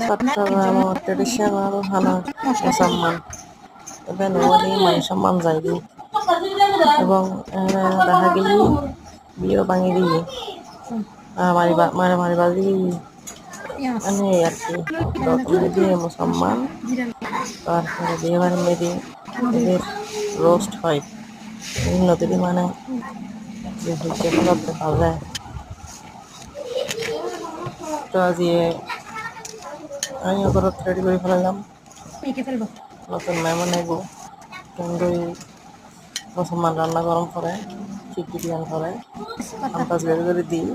Chittagong traditional হানা মুসলমান এবার নবী মান সম্মান যাইবি এবং দেখা গেলি বিয়ে ভাঙি দিয়ে মারি দিয়ে মানে আর কি প্রথমে দিয়ে মুসলমান তারপরে বিয়ে বাড়ি মেয়েদি এদের রোস্ট হয় নদীর মানে যে হচ্ছে পদার্থ পাওয়া যায় তো আজ আমি ওপর রেডি করে ফেলাম নতুন মেহমান আইব কিন্তু মুসলমান রান্না গরম করে খিচুড়ি রান করে আন্দাজ করে দিই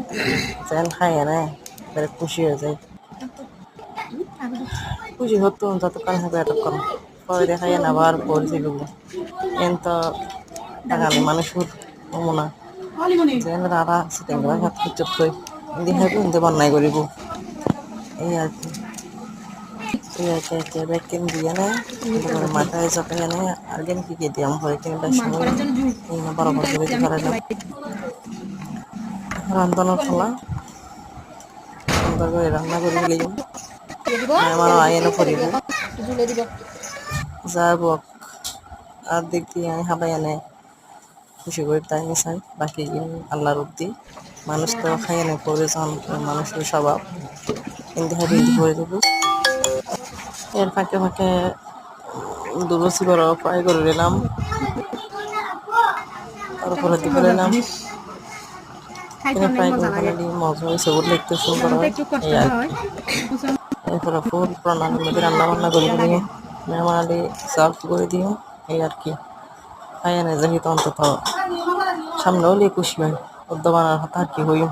যেন খাই না এবারে খুশি হয়ে যায় খুশি হতো যতক্ষণ হবে এতক্ষণ পরে দেখাই না আবার পরিচয় করবো এত টাকালি মানুষের নমুনা যেন রাড়া সিটেঙ্গা হাত খুচত থই দেখাইব কিন্তু বন্যায় করিব এই আর কি ব্যাকিং দিয়ে নেয় মাথায় চাপাই এনে আর গেম কি দিয়াম হয় কিন্তু সময় বরাবর করে দিতে পারে না রান্ধনের ফলা সুন্দর করে রান্না করে গেলেই আমার আইনও করিব যাব আর দিক দিয়ে আমি হাবাই এনে খুশি করে তাই চাই বাকি আল্লাহর উদ্দি মানুষ তো খাই এনে প্রয়োজন মানুষের স্বভাব কিন্তু হাবি করে দেবো এর ফাঁকে ফাঁকে দুলসি বড় ফ্রাই করে নিলাম তারপরে দিয়ে নিলাম ফ্রাই করে ফেলালি মজা হয়েছে বললে একটু সুন্দর হয় এই আর কি এরপরে ফুল প্রণালীর মধ্যে রান্না বান্না করে দিয়ে মেহমানালি সার্ভ করে দিও এই আর কি খাই এনে যেহেতু অন্তত সামনে হলে খুশি হয় উদ্যোগ বানার কথা আর কি হইও